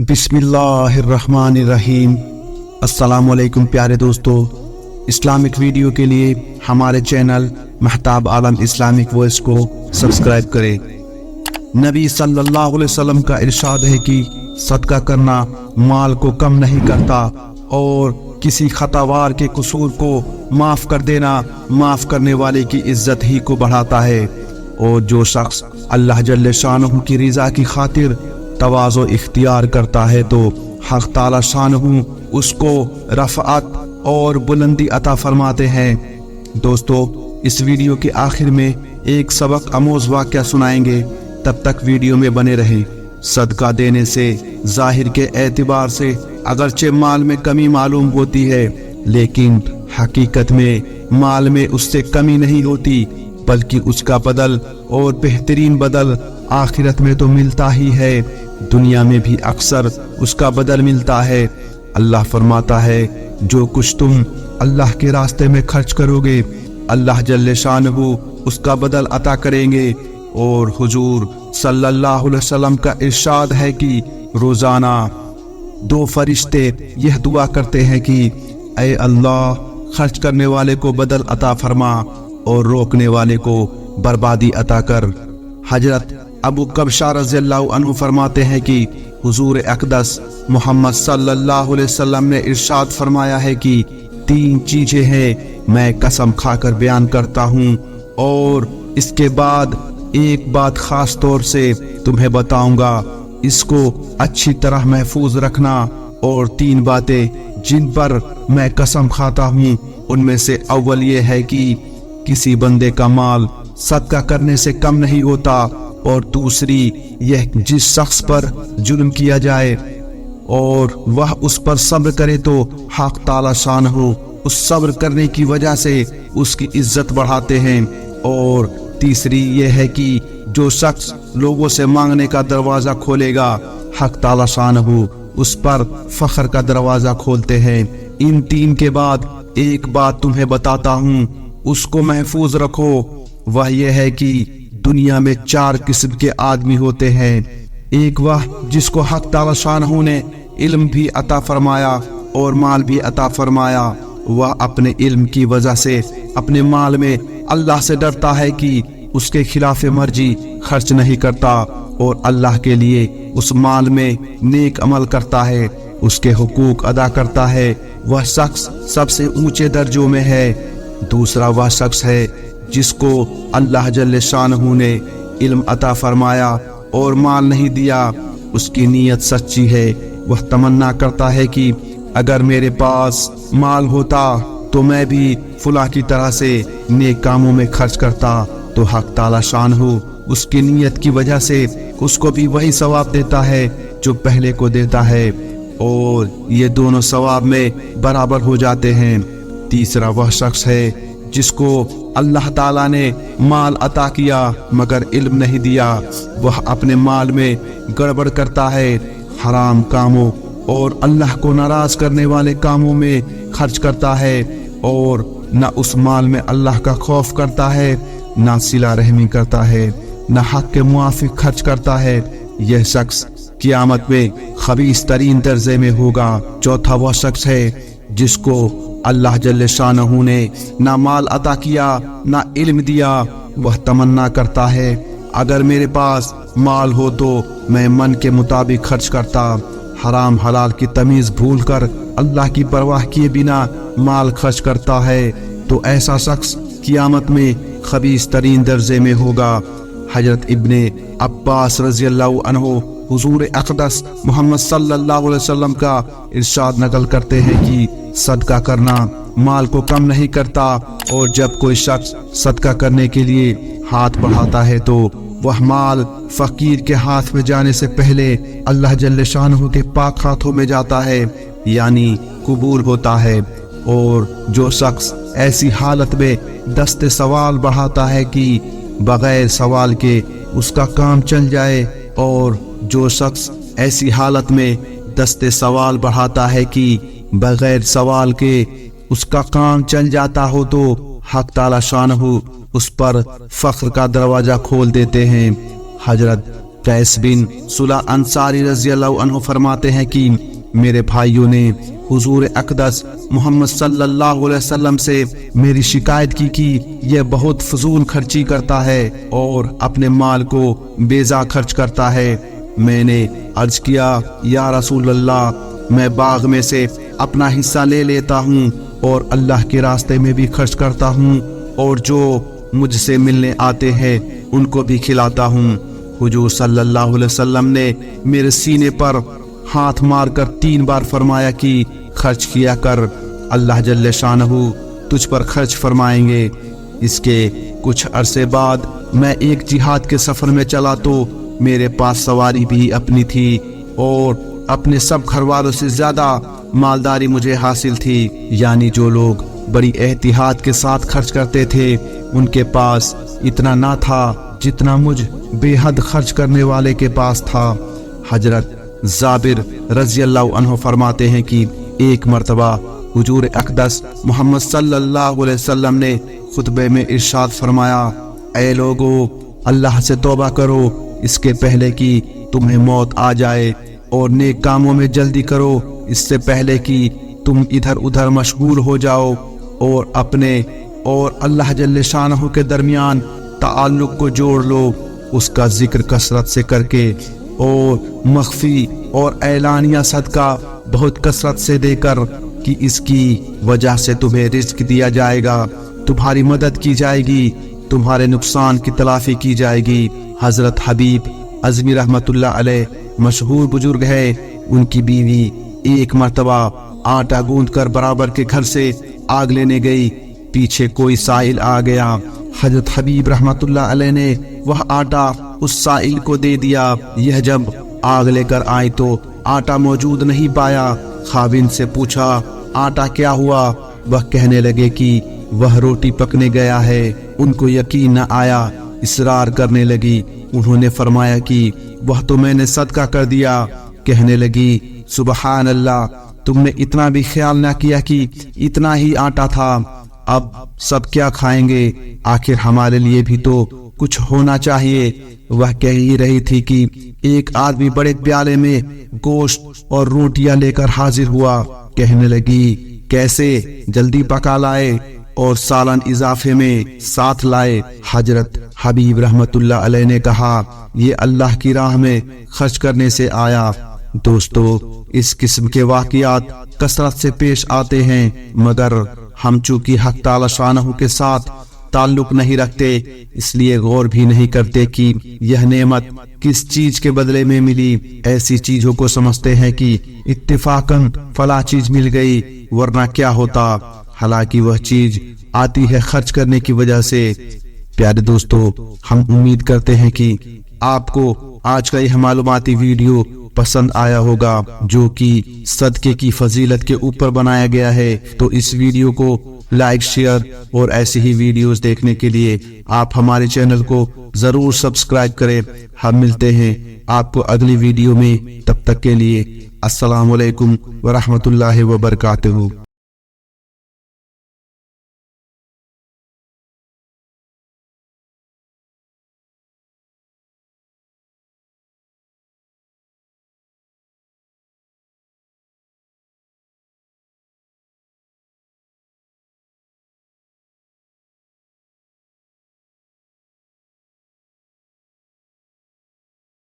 बिस्मिल्लाह अर्रहमान अर्रहीम। अस्सलाम वालेकुम प्यारे दोस्तों, इस्लामिक वीडियो के लिए हमारे चैनल महताब आलम इस्लामिक वॉइस को सब्सक्राइब करें। नबी सल्लल्लाहु अलैहि वसल्लम का इरशाद है कि सदका करना माल को कम नहीं करता और किसी खतावार के कसूर को माफ़ कर देना माफ़ करने वाले की इज्जत ही को बढ़ाता है। और जो शख्स अल्लाह जल्ल शानहू की रज़ा की खातिर तवाज़ो इख्तियार करता है तो हक़ ताला शानहू उसको रफ़अत और बुलंदी अता फरमाते हैं। दोस्तों, इस वीडियो के आखिर में एक सबक आमोज़ वाक़या सुनाएंगे, तब तक वीडियो में बने रहें। सदका देने से ज़ाहिर के एतबार से अगरचे माल में कमी मालूम होती है, लेकिन हकीकत में माल में उससे कमी नहीं होती, बल्कि उसका बदल और बेहतरीन बदल आखिरत में तो मिलता ही है, दुनिया में भी अक्सर उसका बदल मिलता है। अल्लाह फरमाता है, जो कुछ तुम अल्लाह के रास्ते में खर्च करोगे अल्लाह जल्ले शानहू उसका बदल अता करेंगे। और हुजूर सल्लल्लाहु अलैहि वसल्लम का इरशाद है कि रोजाना दो फरिश्ते यह दुआ करते हैं कि ऐ अल्लाह, खर्च करने वाले को बदल अता फरमा और रोकने वाले को बर्बादी अता कर। हजरत अबू कबशा रज़ियल्लाहु अन्हु फरमाते हैं कि हुजूर अक़दस मोहम्मद सल्लल्लाहु अलैहि वसल्लम ने इरशाद फरमाया है कि तीन चीजें हैं, मैं कसम खाकर बयान करता हूँ और इसके बाद एक बात खास तौर से तुम्हें बताऊंगा, इसको अच्छी तरह महफूज रखना। और तीन बातें जिन पर मैं कसम खाता हूँ उनमें से अव्वल ये है कि किसी बंदे का माल सदका करने से कम नहीं होता, और दूसरी यह जिस शख्स पर जुल्म किया जाए और वह उस पर सब्र करे तो हक़ ताला शानहू उस सब्र करने की वजह से उसकी इज्जत बढ़ाते हैं। और तीसरी यह है कि जो शख्स लोगों से मांगने का दरवाज़ा खोलेगा हक़ ताला शानहू उस पर फख्र का दरवाज़ा खोलते हैं। इन तीन के बाद एक बात तुम्हें बताता हूँ, उसको महफूज रखो। वह यह है कि दुनिया में चार किस्म के आदमी होते हैं। एक वह जिसको हक़ ताला शानहू ने इल्म भी अता फरमाया और माल भी अता फरमाया। वह अपने इल्म की वजह से अपने माल में अल्लाह से डरता है कि उसके खिलाफ मर्जी खर्च नहीं करता और अल्लाह के लिए उस माल में नेक अमल करता है, उसके हुकूक अदा करता है। वह शख्स सबसे ऊंचे दर्जों में है। दूसरा वह शख्स है जिसको अल्लाह जल्ले शानहू ने इल्म अता फरमाया और माल नहीं दिया, उसकी नीयत सच्ची है। वह तमन्ना करता है कि अगर मेरे पास माल होता तो मैं भी फुला की तरह से नेक कामों में खर्च करता, तो हक़ ताला शानहू उसकी नीयत की वजह से उसको भी वही सवाब देता है जो पहले को देता है, और ये दोनों सवाब में बराबर हो जाते हैं। तीसरा वह शख्स है जिसको अल्लाह ताला ने माल अता किया मगर इल्म नहीं दिया। वह अपने माल में गड़बड़ करता है, हराम कामों और अल्लाह को नाराज करने वाले कामों में खर्च करता है, और न उस माल में अल्लाह का खौफ करता है, न सिला रहमी करता है, न हक के मुआफिक खर्च करता है। यह शख्स क़यामत में खबीस तरीन दर्जे में होगा। चौथा वह शख्स है जिसको अल्लाह जल्ले शानहू ने ना माल अता किया ना इल्म दिया। वह तमन्ना करता है अगर मेरे पास माल हो तो मैं मन के मुताबिक खर्च करता, हराम हलाल की तमीज़ भूलकर अल्लाह की परवाह किए बिना माल खर्च करता है, तो ऐसा शख्स क़यामत में खबीस तरीन दर्जे में होगा। हजरत इब्ने अब्बास रज़ियल्लाहु अन्हु हुजूर अक़दस मोहम्मद सल्लल्लाहु अलैहि वसल्लम का इरशाद नकल करते हैं कि सदका करना माल को कम नहीं करता, और जब कोई शख्स सदका करने के लिए हाथ बढ़ाता है तो वह माल फकीर के हाथ में जाने से पहले अल्लाह जल्ले शानहू के पाक हाथों में जाता है, यानी कबूल होता है। और जो शख्स ऐसी हालत में दस्ते सवाल बढ़ाता है कि बगैर सवाल के उसका काम चल जाए, और जो शख्स ऐसी हालत में दस्ते सवाल बढ़ाता है कि बगैर सवाल के उसका काम चल जाता हो, तो हक़ ताला शानहू उस पर फख्र का दरवाजा खोल देते हैं। हजरत कैस बिन सुला अंसारी रजी अल्लाह अन्हु फरमाते हैं कि मेरे भाइयों ने हुजूर अक़दस मोहम्मद सल्लल्लाहु अलैहि वसल्लम से मेरी शिकायत की कि यह बहुत फजूल खर्ची करता है और अपने माल को बेजा खर्च करता है। मैंने अर्ज किया, या रसूल अल्लाह, मैं बाग में से अपना हिस्सा ले लेता हूँ और अल्लाह के रास्ते में भी खर्च करता हूँ और जो मुझसे मिलने आते हैं उनको भी खिलाता हूँ। हुजूर सल्लल्लाहु अलैहि वसल्लम ने मेरे सीने पर हाथ मारकर 3 बार फरमाया कि खर्च किया कर, अल्लाह जल्ले शानहू तुझ पर खर्च फरमाएंगे। इसके कुछ अरसे बाद मैं एक जिहाद के सफर में चला तो मेरे पास सवारी भी अपनी थी और अपने सब घर वालों से ज्यादा मालदारी मुझे हासिल थी। यानी जो लोग बड़ी एहतियात के साथ खर्च करते थे उनके पास इतना ना था जितना मुझ बेहद खर्च करने वाले के पास था। हजरत जाबिर रजी अल्लाह अन्हु फरमाते हैं कि एक मर्तबा हुजूर अक़दस मोहम्मद सल्लल्लाहु अलैहि वसल्लम ने खुतबे में इरशाद फरमाया, ऐ लोगो, अल्लाह से तौबा करो इसके पहले कि तुम्हें मौत आ जाए और नेक कामों में जल्दी करो इससे पहले कि तुम इधर उधर मशगूल हो जाओ और अपने और अल्लाह जल्ले शानहू के दरमियान ताल्लुक को जोड़ लो, उसका जिक्र कसरत से करके और मख्फी और ऐलानिया सदका बहुत कसरत से देकर कि इसकी वजह से तुम्हें रिज़्क दिया जाएगा, तुम्हारी मदद की जाएगी, तुम्हारे नुकसान की तलाफी की जाएगी। हजरत हबीब अज़मी रहमतुल्लाह अलैह मशहूर बुजुर्ग है, उनकी बीवी एक मर्तबा आटा गूंद कर बराबर के घर से आग लेने गई। पीछे कोई साइल आ गया। हजरत हबीब रहमतुल्लाह अलैह ने वह आटा उस साइल को दे दिया। यह जब आग लेकर आई तो आटा मौजूद नहीं पाया। खाविन से पूछा, आटा क्या हुआ? वह कहने लगे कि वह रोटी पकने गया है। उनको यकीन न आया, इसरार करने लगी। उन्होंने फरमाया कि वह तो मैंने सदका कर दिया। कहने लगी, सुबहान अल्लाह, तुमने इतना भी ख्याल न किया कि इतना ही आटा था, अब सब क्या खाएंगे? आखिर हमारे लिए भी तो कुछ होना चाहिए। वह कह ही रही थी कि एक आदमी बड़े प्याले में गोश्त और रोटियां लेकर हाजिर हुआ। कहने लगी, कैसे? जल्दी पका लाए और सालन इजाफे में साथ लाए। हजरत हबीब रहमतुल्लाह अलैह ने कहा, ये अल्लाह की राह में खर्च करने से आया। दोस्तों, इस किस्म के वाक़ियात कसरत से पेश आते हैं, मगर हम चूंकि हक ताला शानहू के साथ ताल्लुक नहीं रखते, इसलिए गौर भी नहीं करते कि यह नेमत किस चीज के बदले में मिली। ऐसी चीजों को समझते हैं कि इत्तिफाकन फला चीज मिल गई, वरना क्या होता, हालांकि वह चीज आती है खर्च करने की वजह से। प्यारे दोस्तों, हम उम्मीद करते हैं कि आपको आज का यह मालूमाती वीडियो पसंद आया होगा, जो कि सदके की फजीलत के ऊपर बनाया गया है। तो इस वीडियो को लाइक, शेयर और ऐसी ही वीडियोस देखने के लिए आप हमारे चैनल को जरूर सब्सक्राइब करें। हम मिलते हैं आपको अगली वीडियो में, तब तक के लिए अस्सलाम वालेकुम व रहमतुल्लाहि व बरकातहू।